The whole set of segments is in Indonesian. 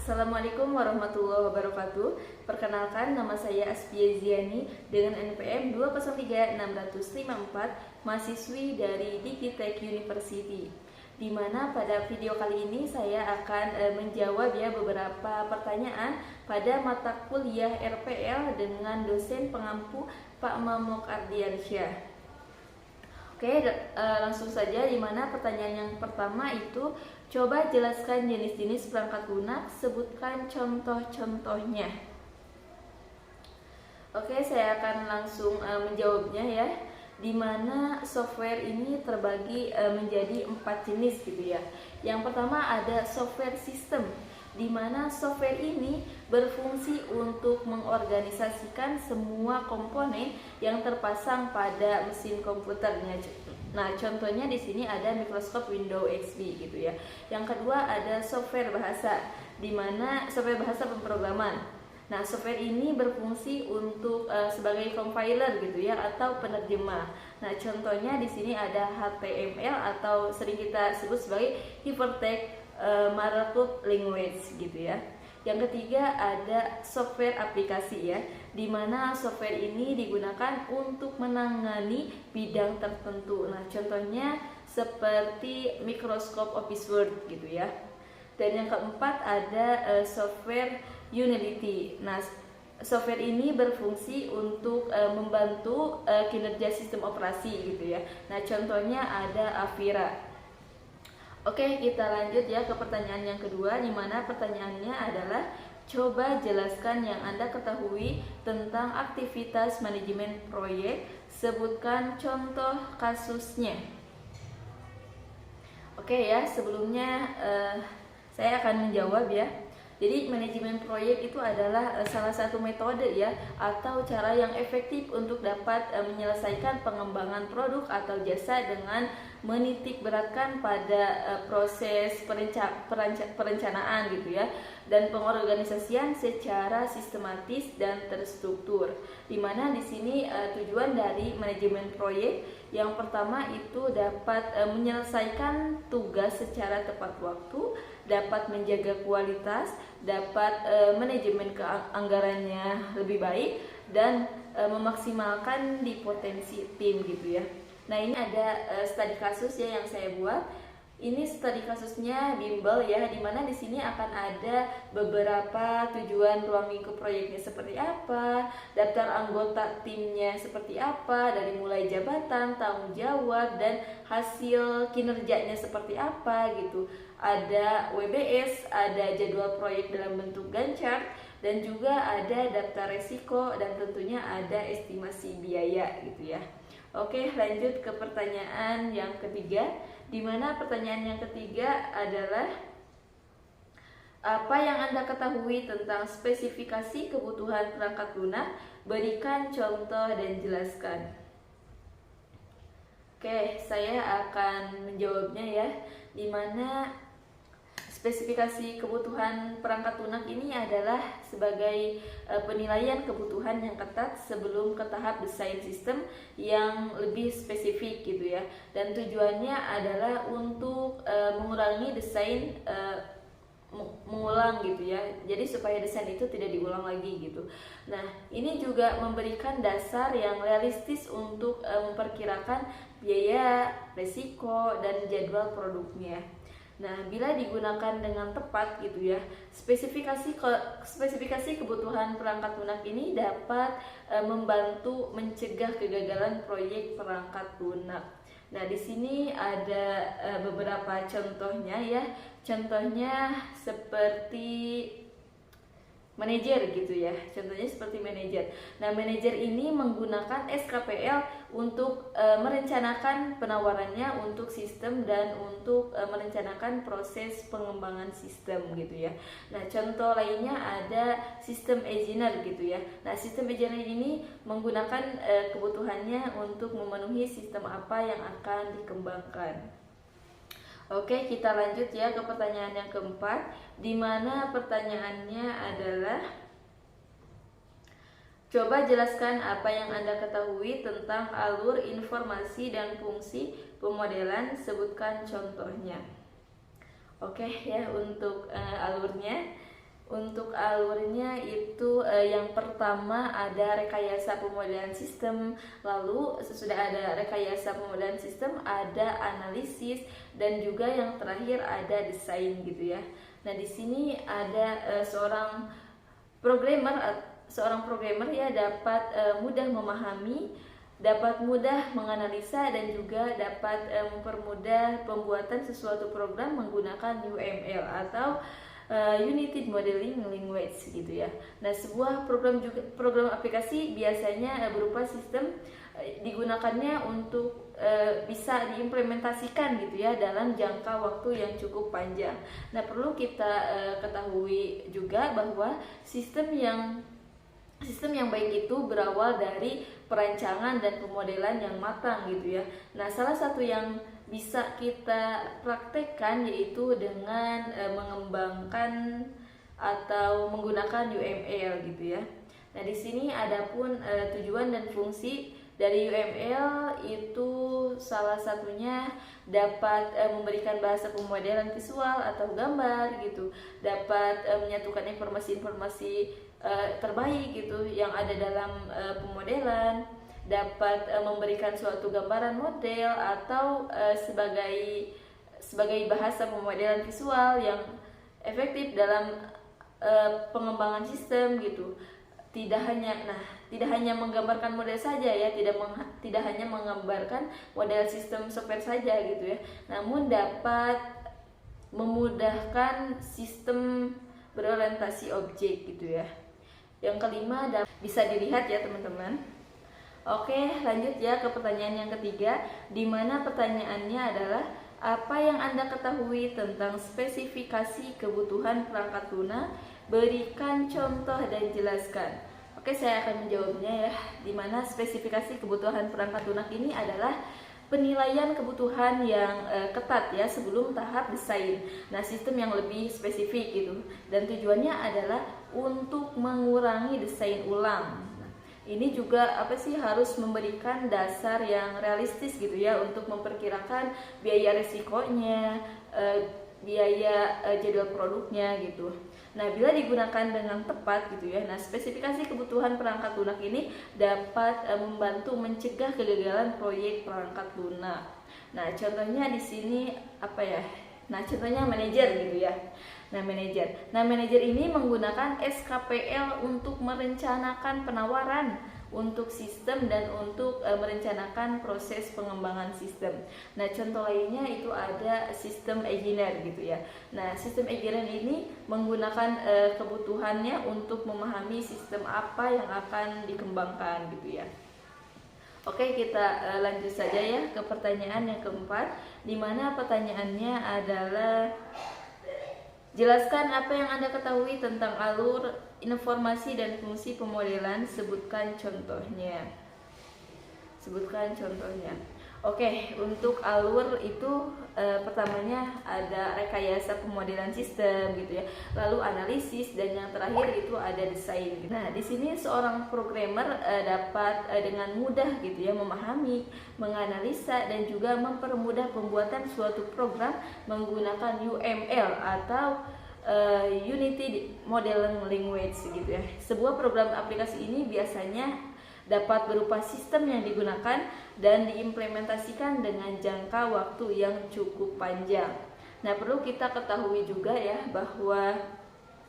Assalamualaikum warahmatullahi wabarakatuh. Perkenalkan, nama saya Asfia Ziani dengan NPM 203654, mahasiswi dari Digitek University. Di mana pada video kali ini saya akan menjawab beberapa pertanyaan pada mata kuliah RPL dengan dosen pengampu Pak Mamok Ardiansyah. Oke, langsung saja. Di mana pertanyaan yang pertama itu, coba jelaskan jenis-jenis perangkat lunak, sebutkan contoh-contohnya. Oke, saya akan langsung menjawabnya ya. Di mana software ini terbagi menjadi 4 jenis gitu ya. Yang pertama ada software system, di mana software ini berfungsi untuk mengorganisasikan semua komponen yang terpasang pada mesin komputernya. Nah, contohnya di sini ada Microsoft Windows XP gitu ya. Yang kedua ada software bahasa, di mana software bahasa pemrograman. Nah, software ini berfungsi untuk sebagai compiler gitu ya, atau penerjemah. Nah, contohnya di sini ada HTML atau sering kita sebut sebagai Hypertext Markup Language gitu ya. Yang ketiga ada software aplikasi ya, di mana software ini digunakan untuk menangani bidang tertentu. Nah, contohnya seperti Microsoft Office Word gitu ya. Dan yang keempat ada software Unity. Nah, software ini berfungsi untuk membantu kinerja sistem operasi gitu ya. Nah, contohnya ada Avira. Oke, kita lanjut ya ke pertanyaan yang kedua, di mana pertanyaannya adalah coba jelaskan yang Anda ketahui tentang aktivitas manajemen proyek, sebutkan contoh kasusnya. Oke ya, sebelumnya saya akan menjawab ya. Jadi manajemen proyek itu adalah salah satu metode ya, atau cara yang efektif untuk dapat menyelesaikan pengembangan produk atau jasa dengan menitik beratkan pada proses perencanaan gitu ya, dan pengorganisasian secara sistematis dan terstruktur. Dimana di sini tujuan dari manajemen proyek yang pertama itu dapat menyelesaikan tugas secara tepat waktu, dapat menjaga kualitas, dapat manajemen anggarannya lebih baik, dan memaksimalkan di potensi tim gitu ya. Nah, ini ada studi kasus ya yang saya buat. Ini studi kasusnya bimbel ya, dimana di sini akan ada beberapa tujuan ruang lingkup proyeknya seperti apa, daftar anggota timnya seperti apa, dari mulai jabatan, tanggung jawab, dan hasil kinerjanya seperti apa gitu. Ada WBS, ada jadwal proyek dalam bentuk Gantt chart, dan juga ada daftar resiko, dan tentunya ada estimasi biaya gitu ya. Oke, lanjut ke pertanyaan yang ketiga, di mana pertanyaan yang ketiga adalah apa yang Anda ketahui tentang spesifikasi kebutuhan perangkat lunak, berikan contoh dan jelaskan. Oke, saya akan menjawabnya ya, di mana spesifikasi kebutuhan perangkat lunak ini adalah sebagai penilaian kebutuhan yang ketat sebelum ke tahap desain sistem yang lebih spesifik gitu ya. Dan tujuannya adalah untuk mengurangi desain mengulang gitu ya. Jadi supaya desain itu tidak diulang lagi gitu. Nah, ini juga memberikan dasar yang realistis untuk memperkirakan biaya, risiko, dan jadwal produknya. Nah, bila digunakan dengan tepat gitu ya, spesifikasi kebutuhan perangkat lunak ini dapat membantu mencegah kegagalan proyek perangkat lunak. Nah, di sini ada beberapa contohnya ya. Contohnya seperti manajer gitu ya. Contohnya seperti manajer. Nah, manajer ini menggunakan SKPL untuk merencanakan penawarannya untuk sistem dan untuk merencanakan proses pengembangan sistem gitu ya. Nah, contoh lainnya ada sistem engineer gitu ya. Nah, sistem engineer ini menggunakan kebutuhannya untuk memenuhi sistem apa yang akan dikembangkan. Oke, kita lanjut ya ke pertanyaan yang keempat, di mana pertanyaannya adalah coba jelaskan apa yang Anda ketahui tentang alur informasi dan fungsi pemodelan, sebutkan contohnya. Oke ya, untuk alurnya Untuk alurnya itu yang pertama ada rekayasa pemodelan sistem, lalu sesudah ada rekayasa pemodelan sistem ada analisis, dan juga yang terakhir ada desain gitu ya. Nah, di sini ada seorang programmer ya dapat mudah memahami, dapat mudah menganalisa, dan juga dapat mempermudah pembuatan sesuatu program menggunakan UML atau United Modeling Language gitu ya. Nah, sebuah program aplikasi biasanya berupa sistem digunakannya untuk bisa diimplementasikan gitu ya dalam jangka waktu yang cukup panjang. Nah, perlu kita ketahui juga bahwa sistem yang baik itu berawal dari perancangan dan pemodelan yang matang gitu ya. Nah, salah satu yang bisa kita praktekkan yaitu dengan mengembangkan atau menggunakan UML gitu ya. Nah, di sini adapun tujuan dan fungsi dari UML itu salah satunya dapat memberikan bahasa pemodelan visual atau gambar gitu, dapat menyatukan informasi-informasi terbaik gitu yang ada dalam pemodelan, dapat memberikan suatu gambaran model atau sebagai bahasa pemodelan visual yang efektif dalam pengembangan sistem gitu. Tidak hanya menggambarkan model saja ya, tidak hanya menggambarkan model sistem software saja gitu ya, namun dapat memudahkan sistem berorientasi objek gitu ya. Yang kelima bisa dilihat ya teman-teman. Oke, lanjut ya ke pertanyaan yang ketiga, di mana pertanyaannya adalah apa yang Anda ketahui tentang spesifikasi kebutuhan perangkat lunak? Berikan contoh dan jelaskan. Oke, saya akan menjawabnya ya. Di mana spesifikasi kebutuhan perangkat lunak ini adalah penilaian kebutuhan yang ketat ya sebelum tahap desain. Nah, sistem yang lebih spesifik gitu. Dan tujuannya adalah untuk mengurangi desain ulang. Ini juga harus memberikan dasar yang realistis gitu ya untuk memperkirakan biaya resikonya, biaya jadwal produknya gitu. Nah, bila digunakan dengan tepat gitu ya. Nah, spesifikasi kebutuhan perangkat lunak ini dapat membantu mencegah kegagalan proyek perangkat lunak. Nah, contohnya di sini Nah, contohnya manajer gitu ya. Nah, manajer ini menggunakan SKPL untuk merencanakan penawaran untuk sistem dan untuk merencanakan proses pengembangan sistem. Nah, contoh lainnya itu ada sistem engineer gitu ya. Nah, sistem engineer ini menggunakan kebutuhannya untuk memahami sistem apa yang akan dikembangkan gitu ya. Oke, kita lanjut saja ya ke pertanyaan yang keempat, di mana pertanyaannya adalah jelaskan apa yang Anda ketahui tentang alur informasi dan fungsi pemodelan, sebutkan contohnya. Oke, untuk alur itu pertamanya ada rekayasa pemodelan sistem gitu ya, lalu analisis, dan yang terakhir itu ada desain. Nah, di sini seorang programmer dapat dengan mudah gitu ya memahami, menganalisa, dan juga mempermudah pembuatan suatu program menggunakan UML atau Unity Modeling Language gitu ya. Sebuah program aplikasi ini biasanya dapat berupa sistem yang digunakan dan diimplementasikan dengan jangka waktu yang cukup panjang. Nah, perlu kita ketahui juga ya bahwa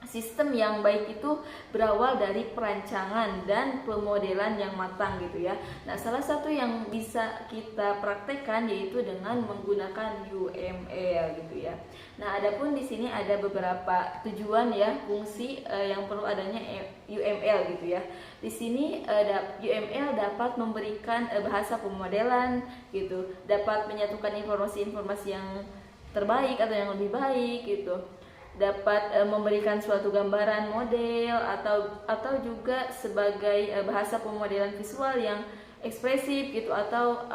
sistem yang baik itu berawal dari perancangan dan pemodelan yang matang gitu ya. Nah, salah satu yang bisa kita praktekkan yaitu dengan menggunakan UML gitu ya. Nah, adapun di sini ada beberapa tujuan ya, fungsi yang perlu adanya UML gitu ya. Di sini UML dapat memberikan bahasa pemodelan gitu, dapat menyatukan informasi-informasi yang terbaik atau yang lebih baik gitu, dapat memberikan suatu gambaran model atau juga sebagai bahasa pemodelan visual yang ekspresif gitu, atau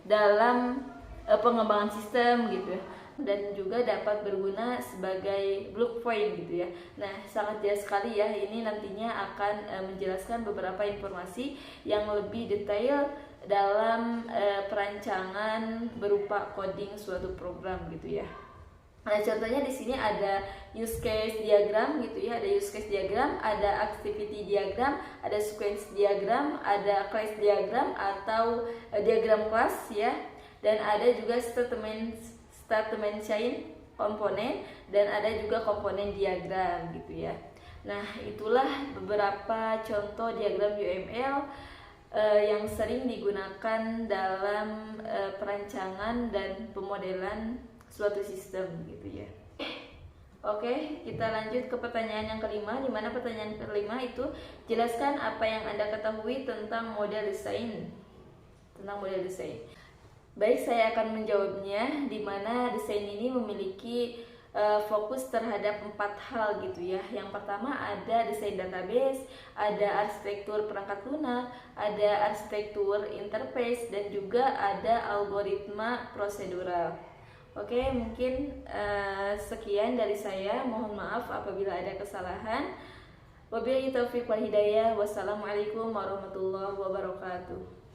dalam pengembangan sistem gitu ya, dan juga dapat berguna sebagai blueprint gitu ya. Nah, sangat jelas sekali ya, ini nantinya akan menjelaskan beberapa informasi yang lebih detail dalam perancangan berupa coding suatu program gitu ya. Nah, contohnya di sini ada use case diagram gitu ya, ada use case diagram, ada activity diagram, ada sequence diagram, ada class diagram atau diagram kelas ya, dan ada juga statement chain komponen, dan ada juga komponen diagram gitu ya. Nah, itulah beberapa contoh diagram UML yang sering digunakan dalam perancangan dan pemodelan suatu sistem gitu ya. Oke, kita lanjut ke pertanyaan yang kelima, di mana pertanyaan kelima itu jelaskan apa yang Anda ketahui tentang model desain. Baik, saya akan menjawabnya, di mana desain ini memiliki fokus terhadap 4 hal gitu ya. Yang pertama ada desain database, ada arsitektur perangkat lunak, ada arsitektur interface, dan juga ada algoritma prosedural. Oke, mungkin sekian dari saya. Mohon maaf apabila ada kesalahan. Wabillahi taufiq wal hidayah. Wassalamualaikum warahmatullahi wabarakatuh.